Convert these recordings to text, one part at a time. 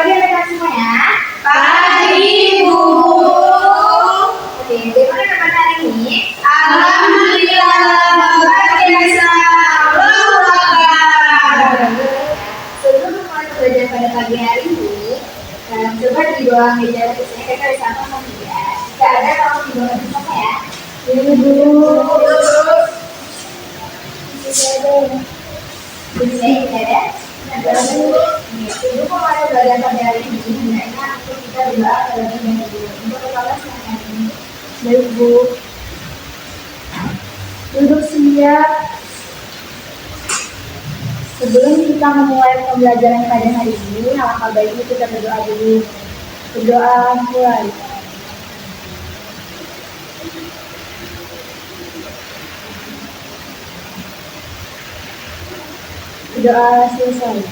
pagi rekan semua ya. Pagi, Bu. Oke, bagaimana kabar hari ini? Alhamdulillah, luar biasa. Allahu Akbar. Sebelum mulai belajar pada pagi hari ini, coba di bawah meja tulisnya kita bisa apa ya? Jika ada tolong di bawah bersama ya. Ini dulu. Bisa ya? Ibu mau ada belajar pada hari ini, hendaknya untuk kita berdoa terlebih dahulu. Untuk kepala silakan. Baik Bu. Duduk siap. Sebelum kita memulai pembelajaran pada hari ini, alangkah baiknya kita berdoa dulu. Berdoa mulai. Berdoa selesai.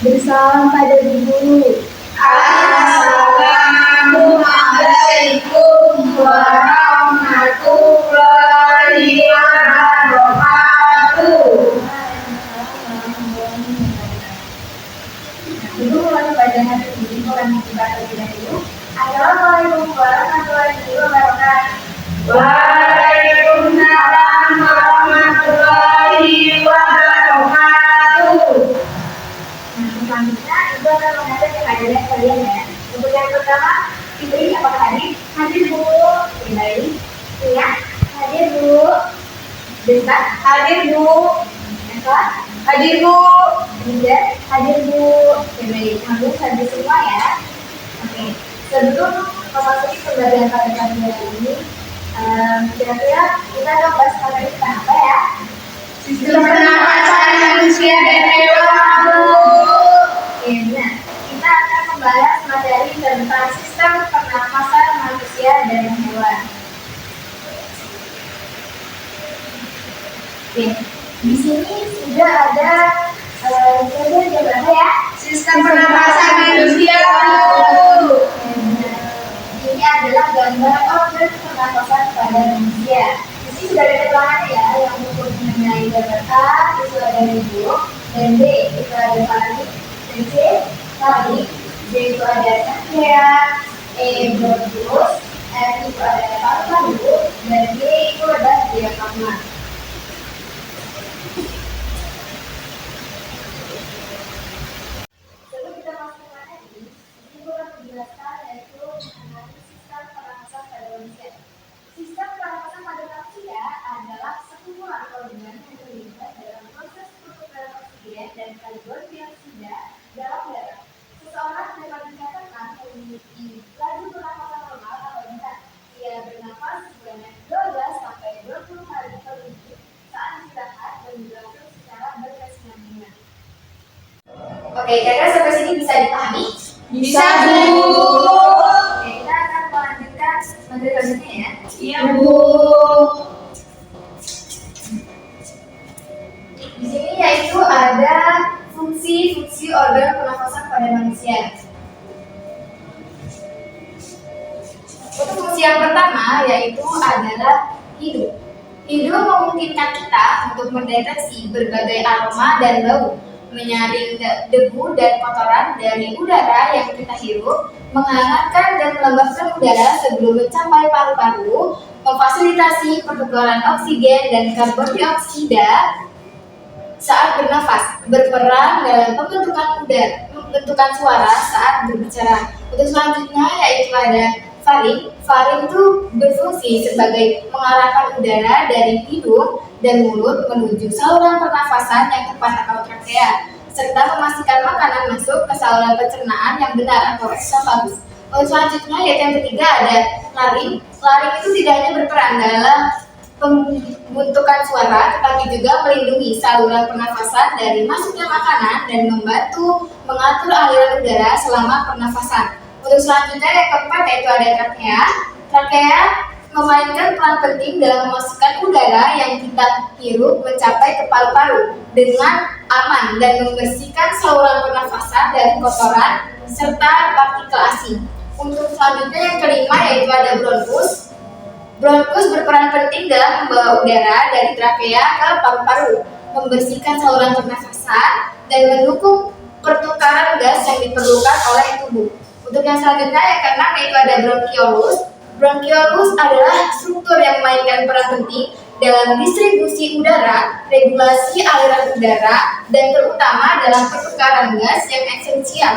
Bersalam pada guru. Assalamualaikum warahmatullahi wabarakatuh. Ibu mulai pada hari ini orang yang kita terlebih dahulu. Assalamualaikum warahmatullahi wabarakatuh. Waalaikumsalam warahmatullahi wabarakatuh. Selanjutnya Ibu akan mengajak kehadiran kalian ya. Untuk yang pertama, pilih apakah hadir? Hadir Bu. Baik. Ya, hadir Bu. Bentar, hadir Bu. Yang kelas? Hadir, Bu. Tidak, hadir Bu. Baik, harus hadir semua ya. Oke, sebelum memasuki pembelajaran pada pagi hari ini, kira-kira kita akan bahas materi tentang apa ya? Sistem pernapasan manusia dan hewan, Bu. Oke, benar. Kita akan membahas materi tentang sistem pernapasan manusia dan hewan. Oke, di sini sudah ada jam berapa ya? Sistem pernapasan manusia, Bu. Ini adalah gambar organ pernapasan pada manusia. Di sini sudah ada keterangan ya, yang untuk mengenai gambar A itu ada hidung, dan B itu ada faring, dan C faring, D itu ada trachea, E bronkus, F itu ada paru-paru, dan G itu ada diafragma. Sebelum kita masuk ke materi, ini akan menjelaskan yaitu mengenai sistem pernapasan pada manusia. Sistem pernapasan pada manusia adalah sekumpulan organ yang terlibat dalam proses pertukaran oksigen dan karbon dioksida dalam darah. Seseorang dapat dikatakan memiliki laju pernapasan normal apabila ia bernafas sebanyak 12 sampai 20 kali per menit saat istirahat dan dilakukan secara berkesinambungan. Oke, kira-kira sampai sini bisa dipahami? Bisa, Bu. Oke, kita akan melanjutkan materi selanjutnya ya. Iya, Bu. Di sini yaitu ada fungsi-fungsi organ pernafasan pada manusia. Untuk fungsi yang pertama yaitu adalah hidung. Hidung memungkinkan kita untuk mendeteksi berbagai aroma dan bau, menyaring debu dan kotoran dari udara yang kita hirup, menghangatkan dan melembabkan udara sebelum mencapai paru-paru, memfasilitasi pertukaran oksigen dan karbon dioksida saat bernafas, berperan dalam pembentukan suara saat berbicara. Untuk selanjutnya yaitu ada faring. Faring itu berfungsi sebagai mengarahkan udara dari hidung dan mulut menuju saluran pernafasan yang tepat atau trakea, serta memastikan makanan masuk ke saluran pencernaan yang benar atau esofagus. Untuk selanjutnya yaitu yang ketiga ada laring. Laring itu tidak hanya berperan dalam pembentukan suara, tetapi juga melindungi saluran pernafasan dari masuknya makanan dan membantu mengatur aliran udara selama pernafasan. Untuk selanjutnya yang keempat yaitu ada trachea. Trachea memainkan peran penting dalam memasukkan udara yang kita hirup mencapai ke paru-paru dengan aman dan membersihkan saluran pernafasan dari kotoran serta partikel asing. Untuk selanjutnya yang kelima yaitu ada bronkus. Bronkus berperan penting dalam membawa udara dari trachea ke paru-paru, membersihkan saluran pernafasan dan mendukung pertukaran gas yang diperlukan oleh tubuh. Untuk yang selanjutnya yang keenam yaitu ada bronkiolus. Bronkiolus adalah struktur yang memainkan peran penting dalam distribusi udara, regulasi aliran udara, dan terutama dalam pertukaran gas yang esensial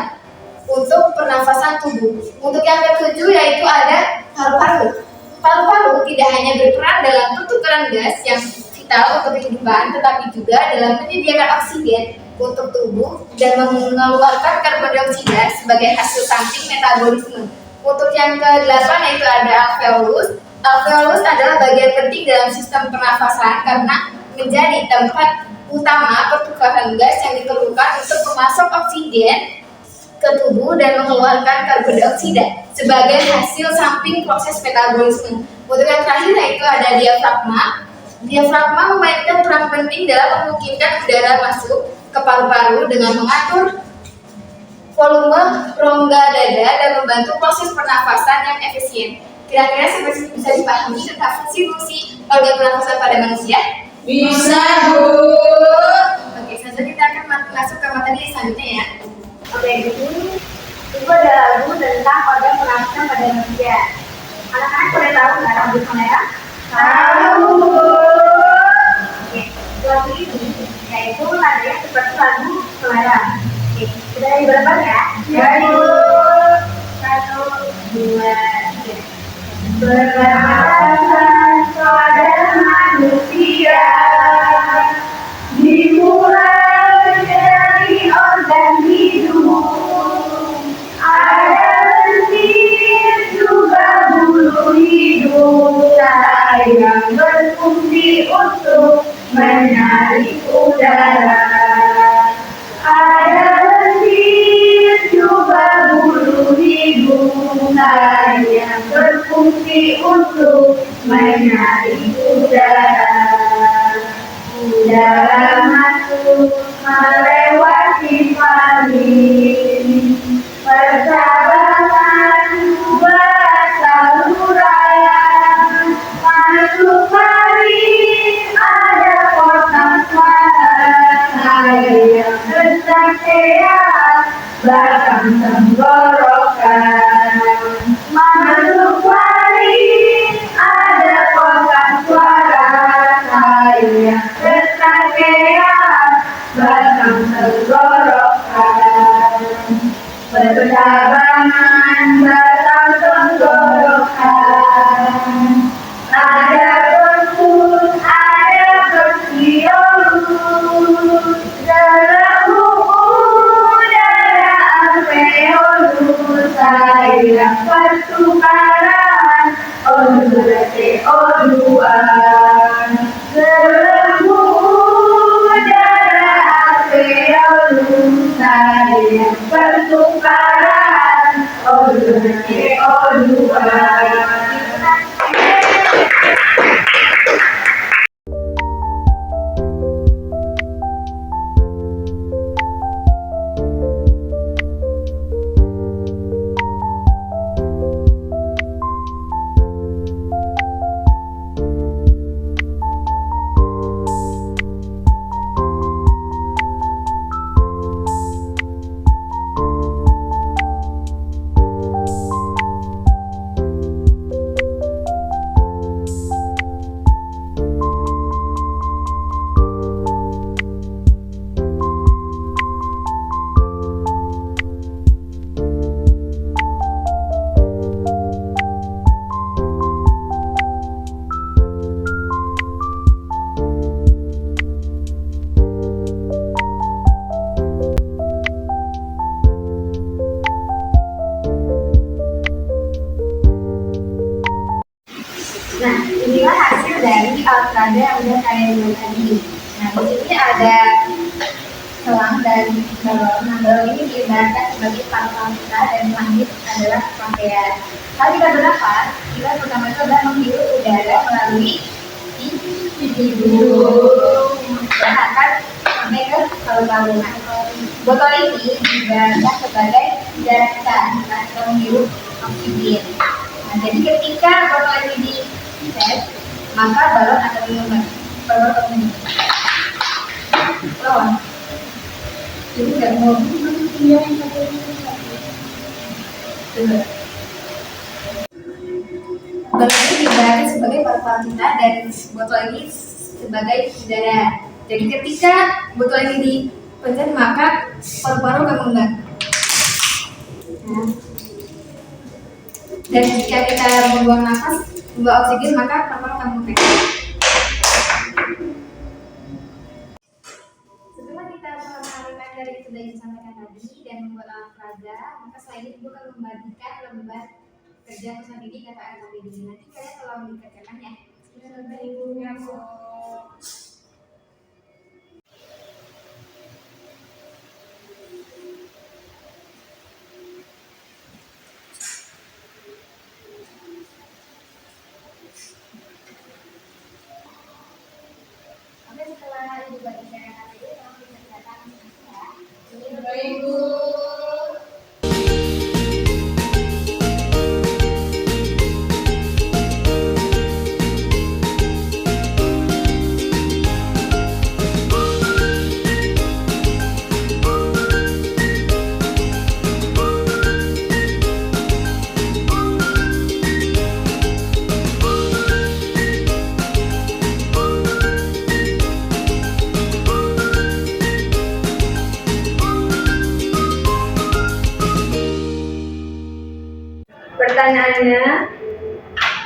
untuk pernafasan tubuh. Untuk yang ketujuh yaitu ada paru-paru. Paru-paru tidak hanya berperan dalam pertukaran gas yang vital untuk kehidupan, tetapi juga dalam menyediakan oksigen untuk tubuh dan mengeluarkan karbon dioksida sebagai hasil samping metabolisme. Untuk yang ke-8 yaitu ada alveolus. Alveolus adalah bagian penting dalam sistem pernafasan karena menjadi tempat utama pertukaran gas yang diperlukan untuk memasok oksigen ke tubuh dan mengeluarkan karbon dioksida sebagai hasil samping proses metabolisme. Untuk yang terakhir yaitu ada diafragma. Diafragma memainkan peran penting dalam memungkinkan udara masuk ke paru-paru dengan mengatur volume rongga dada dan membantu proses pernafasan yang efisien. Kira-kira sampai sini bisa dipahami tentang fungsi organ pernafasan pada manusia? Bisa, Bu. Oke, selanjutnya kita akan masuk ke materi selanjutnya ya. Oke, ini Ibu ada lagu tentang organ pernafasan pada manusia. Anak-anak boleh tahu nggak lagu kamera? Tahu. Oke, lagu ini yaitu nadanya seperti lagu kamera. Oke, kita dari berapa ya? Dari 1, 2, 3. pernafasan pada manusia dimulai dari organ hidung. Ada lendir juga bulu hidung yang berfungsi untuk menarik udara. Ada lendir juga bulu hidung yang berfungsi untuk menarik udara. Udara masuk melewati faring, percabangan dua saluran. Masuk faring ada kotak suara yang bersakean bahkan tenggorokan. Masuk faring ada kotak suara yang bersakean bahkan tenggorokan. Percabangan batang tenggorokan. Ada bentuk, ada bronkiolus. Dalam udara alveolus yang pertukaran CO2. Dalam udara alveolus yang pertukaran CO2. Nah, inilah hasil dari alat peraga yang udah kalian buat tadi. Nah, di sini ada selang dan balon. Nah, balon ini diibaratkan sebagai paru-paru kita dan langit adalah rangkaian. Kalau kita bernafas, kita pertama itu adalah menghirup udara melalui hidung dan akan sampai ke paru-paru. Nah, botol ini diibaratkan sebagai udara kita menghirup oksigen. Nah, jadi ketika botol ini diset, maka balon akan mengembang. Balon. Jadi nggak mau. Iya, yang satu itu. Coba. Botol ini diibaratkan sebagai paru-paru kita dan botol ini sebagai udara. Jadi ketika botol ini dipencet maka paru-paru akan mengembang. Nah. Dan jika kita membuang nafas, membuang oksigen maka paru-paru akan mengembang. Setelah kita mengalami dari itu yang disampaikan tadi dan membuat alat peraga, maka setelah ini ibu akan membagikan lembar kerja pesan ini kata LKPD. Nanti kalian tolong dikerjakan ya. Sampai ibu masuk. Oke, setelah ibu bagikan LKPD, tolong dikerjakan ya. Baik, ibu. Pertanyaannya,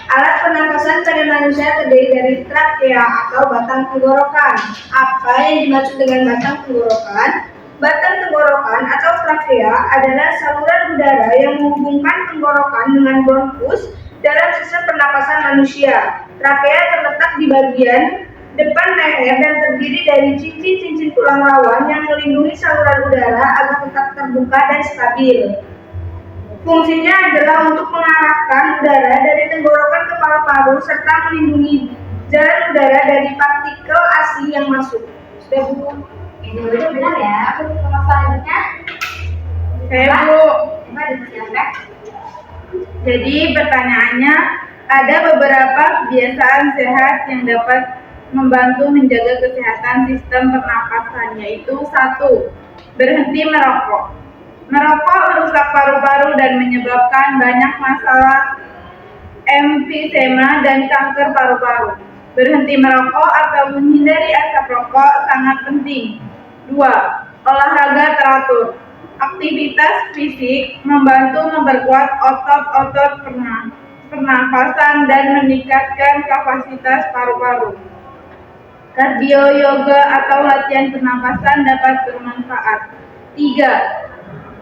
alat pernapasan pada manusia terdiri dari trakea atau batang tenggorokan. Apa yang dimaksud dengan batang tenggorokan? Batang tenggorokan atau trakea adalah saluran udara yang menghubungkan tenggorokan dengan bronkus dalam sistem pernapasan manusia. Trakea terletak di bagian depan leher dan terdiri dari cincin-cincin tulang rawan yang melindungi saluran udara agar tetap terbuka dan stabil. Fungsinya adalah untuk mengarahkan udara dari tenggorokan ke paru-paru serta melindungi jalan udara dari partikel asing yang masuk. Sudah, Bu? Ini udah benar ya. Aku ke selanjutnya. Bu. Coba dipersiapkan. Jadi pertanyaannya, ada beberapa kebiasaan sehat yang dapat membantu menjaga kesehatan sistem pernapasan, yaitu 1. Berhenti merokok. Merokok merusak paru-paru dan menyebabkan banyak masalah emfisema dan kanker paru-paru. Berhenti merokok atau menghindari asap rokok sangat penting. 2. Olahraga teratur. Aktivitas fisik membantu memperkuat otot-otot pernafasan dan meningkatkan kapasitas paru-paru. Kardio, yoga, atau latihan pernapasan dapat bermanfaat. 3.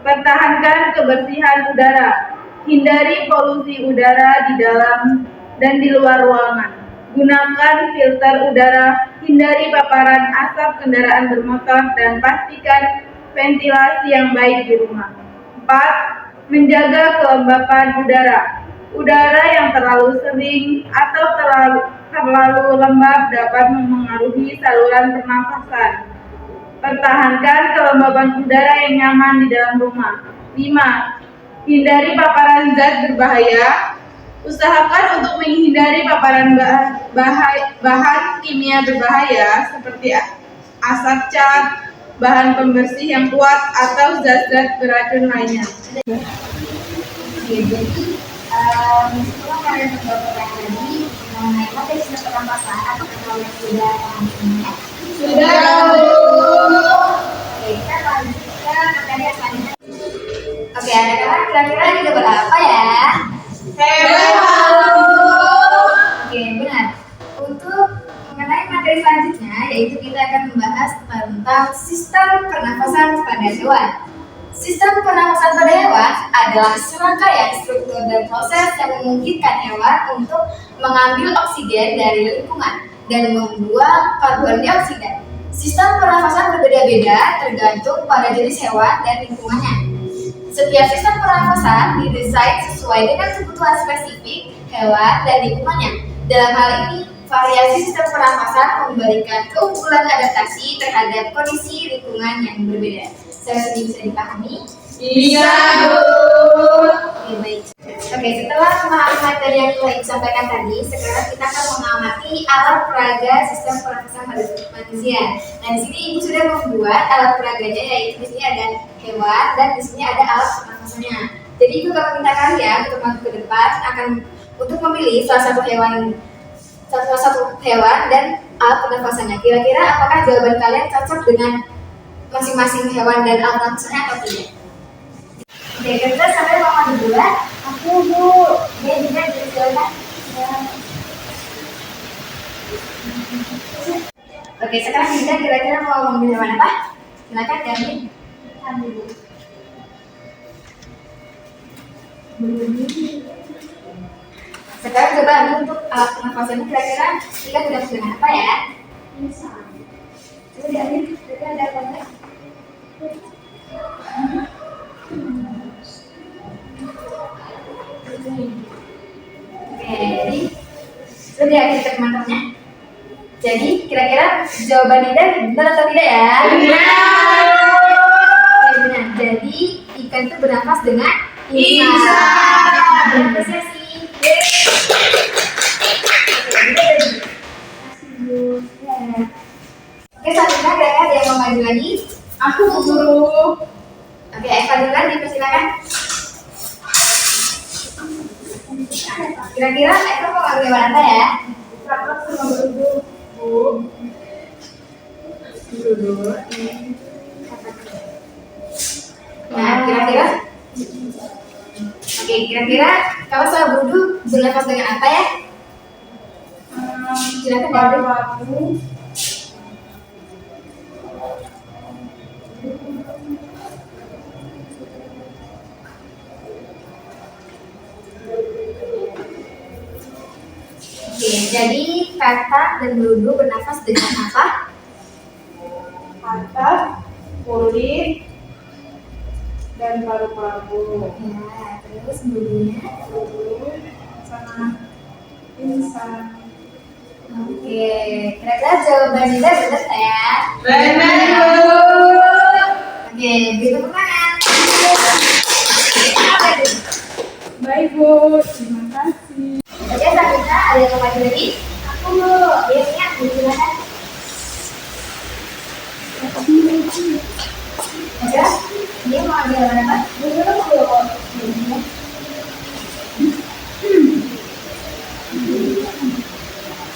Pertahankan kebersihan udara. Hindari polusi udara di dalam dan di luar ruangan. Gunakan filter udara, hindari paparan asap kendaraan bermotor, dan pastikan ventilasi yang baik di rumah. 4. Menjaga kelembapan udara. Udara yang terlalu sering atau terlalu lembab dapat memengaruhi saluran pernafasan. Pertahankan kelembaban udara yang nyaman di dalam rumah. 5. Hindari paparan zat berbahaya. Usahakan untuk menghindari paparan bahan kimia berbahaya seperti asap cat, bahan pembersih yang kuat, atau zat-zat beracun lainnya. Jadi setelah kalian menjawab pertanyaan tadi mengenai materi sistem pernapasan, apakah kalian sudah mengertinya? Sudah. Oke, kita lanjut ke materi yang selanjutnya. Oke, anak-anak kira-kira ini dapat apa ya? Hebat. Oke, benar. Untuk mengenai materi selanjutnya, yaitu kita akan membahas tentang sistem pernafasan pada hewan. Sistem pernafasan pada hewan adalah serangkaian struktur dan proses yang memungkinkan hewan untuk mengambil oksigen dari lingkungan dan membuang karbon dioksida. Sistem pernafasan berbeda-beda tergantung pada jenis hewan dan lingkungannya. Setiap sistem pernafasan didesain sesuai dengan kebutuhan spesifik hewan dan lingkungannya. Dalam hal ini, variasi sistem pernafasan memberikan keunggulan adaptasi terhadap kondisi lingkungan yang berbeda. Saya ini bisa dipahami? Bisa, Bu. Oke, baik. Oke, setelah setelah memahami materi yang telah disampaikan tadi, sekarang kita akan mengamati alat peraga sistem pernafasan manusia. Nah, di sini Ibu sudah membuat alat peraganya, yaitu di sini ada hewan dan di sini ada alat pernafasannya. Jadi Ibu akan minta kalian untuk maju ke depan untuk memilih salah satu hewan dan alat pernafasannya. Kira-kira apakah jawaban kalian cocok dengan masing-masing hewan dan alat pernafasannya atau tidak? Oke, kita sampai mau dibuat. Aku Bu. Dia juga silakan. Oke, sekarang kita kira-kira mau memilih hewan apa? Silakan Damin. Ambil. Sekarang coba ambil untuk alat pernafasannya, kira-kira kita sudah dengan apa ya? Coba diambil, kira-kira ada apa enggak? Oke, jadi sudah kita teman-temannya. Jadi kira-kira jawaban Ida benar atau tidak ya? Benar. Oke, benar. Jadi ikan itu bernafas dengan insang. Apresiasi. Oke, selanjutnya kira-kira ada yang mau maju lagi? Aku Bu Guru. Oke, Eva duluan, dipersilakan. Kira-kira Eva mau ngambil hewan apa ya? Nah, kira-kira kira-kira kalau soal budu bernafas dengan apa ya? Silakan Paru-paru. Oke, jadi katak dan beludu bernafas dengan apa? Katak, kulit, dan paru-paru. Ya, terus beludunya. Sama insang. Oke, kira-kira jawaban Ida benar nggak ya? Benar Bu. Oke, beri tepuk tangan. Apa itu? Baik Bu, terima kasih. Oke, selanjutnya ada yang mau maju lagi? Aku Bu. Iya, aku silakan. Oke, dia mau ambil hewan apa?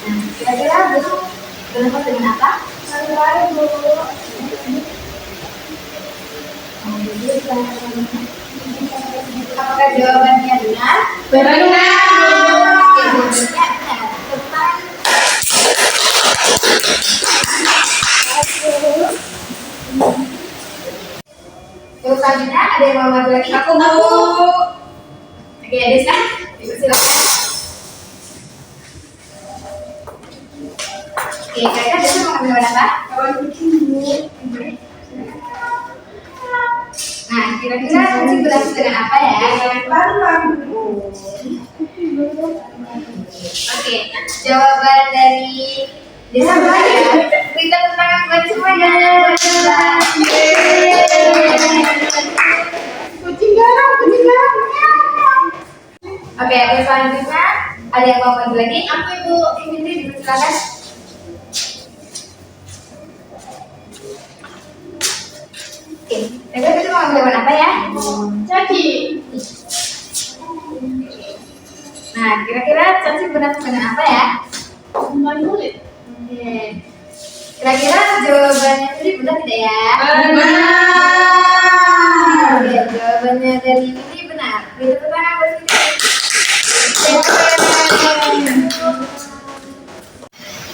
Nah, kira-kira Bu bernafas dengan apa? Paru-paru Bu. Apakah jawabannya benar? Benar. Oke, jawabannya benar. Tepat. Terus selanjutnya ada yang mau maju lagi? Aku Bu. Oke, Desa, silakan. Oke, kira-kira Desa mau ngambil hewan apa? Kawan kucing Bu. Nah, kira-kira kucing bernafas dengan apa ya? Paru-paru Bu. Oke, jawaban dari Desa benar ya. Beri tepuk tangan buat semuanya. Kucing garang, kucing garang. Oke, selanjutnya ada yang mau maju lagi? Aku Ibu Indri, dipersilakan. Oke, kira-kira kita mau ambil hewan apa ya? Cacing. Nah, kira-kira cacing bernafas dengan apa ya? Bukan kulit. Oke. Kira-kira jawabannya tadi benar tidak ya? Benar. Oke, jawabannya dari ini benar. Beri tepuk tangan buat ini.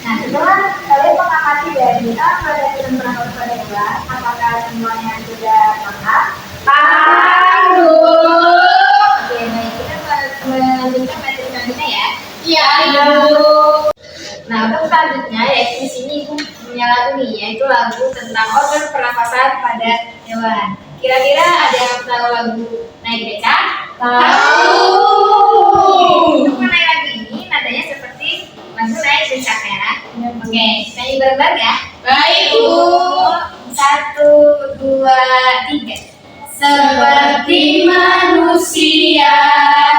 Nah, setelah kalian mengamati dari apa dan pernafasan pada hewan, apakah semuanya sudah paham? Paham Bu. Oke, baik, kita melanjutkan materi selanjutnya ya. Iya Bu. Nah, untuk selanjutnya yaitu di sini Ibu punya lagu nih, yaitu lagu tentang organ pernafasan pada hewan. Kira-kira ada yang tahu lagu Naik Becak? Tahu. Untuk menaik lagu ini nadanya seperti lagu Naik Becak ya. Oke, nyanyi bareng-bareng ya. Baik Bu. 1, 2, 3. Seperti manusia,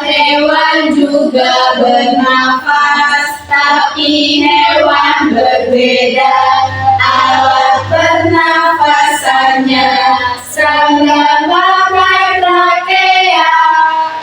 hewan juga bernafas, tapi hewan berbeda. Alat pernafasannya serangga memakai trakea,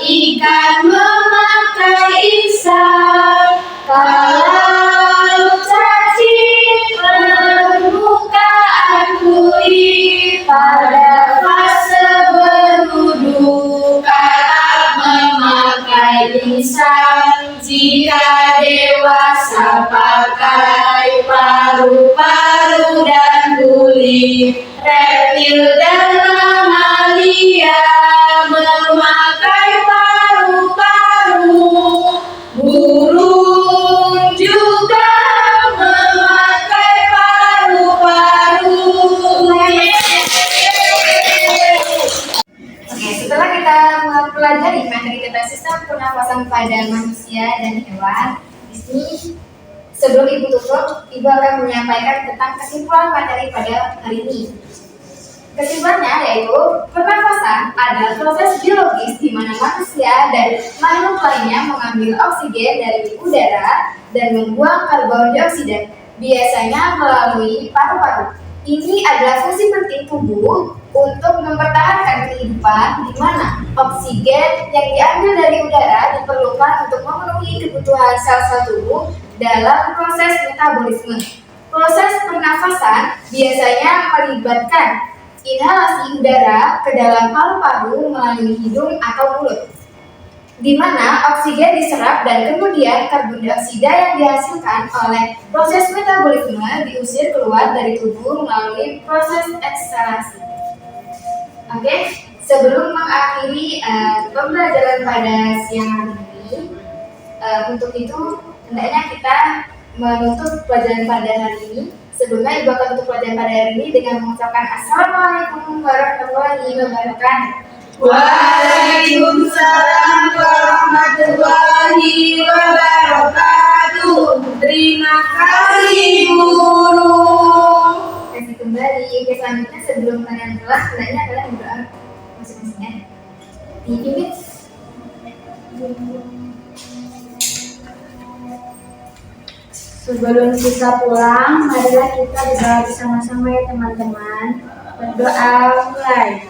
ikan memakai insang. Kalau cacing permukaan kulit pada fase beruduk, katak memakai insang. Jika dewasa pakai paru-paru dan kulit. Reptil dan mamalia memakai paru-paru. Burung juga memakai paru-paru. Oke, setelah kita mempelajari materi tentang sistem pernafasan pada manusia dan hewan, di sini sebelum Ibu tutup, Ibu akan menyampaikan tentang kesimpulan materi pada hari ini. Kesimpulannya yaitu pernafasan adalah proses biologis di mana manusia dan makhluk lainnya mengambil oksigen dari udara dan membuang karbon dioksida, biasanya melalui paru-paru. Ini adalah fungsi penting tubuh untuk mempertahankan kehidupan, di mana oksigen yang diambil dari udara diperlukan untuk memenuhi kebutuhan sel-sel tubuh dalam proses metabolisme. Proses pernafasan biasanya melibatkan inhalasi udara ke dalam paru-paru melalui hidung atau mulut, di mana oksigen diserap dan kemudian karbon dioksida yang dihasilkan oleh proses metabolisme diusir keluar dari tubuh melalui proses ekshalasi. Oke, sebelum mengakhiri pembelajaran pada siang hari ini, untuk itu hendaknya kita menutup pelajaran pada hari ini. Sebelumnya Ibu akan tutup pelajaran pada hari ini dengan mengucapkan Assalamualaikum warahmatullahi wabarakatuh. Waalaikumsalam warahmatullahi wabarakatuh. Terima kasih guru. Kasih kembali. Oke, selanjutnya sebelum kalian kelas, hendaknya kalian berdoa masing-masingnya. Dipimpin. Sebelum kita pulang, marilah kita berdoa bersama-sama ya teman-teman. Berdoa mulai.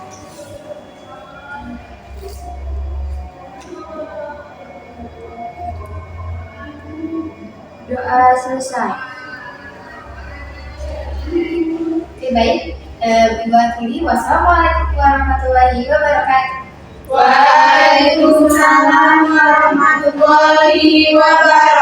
Doa selesai. Oke, baik. Ibu akhiri. Wassalamualaikum warahmatullahi wabarakatuh. Waalaikumsalam warahmatullahi wabarakatuh.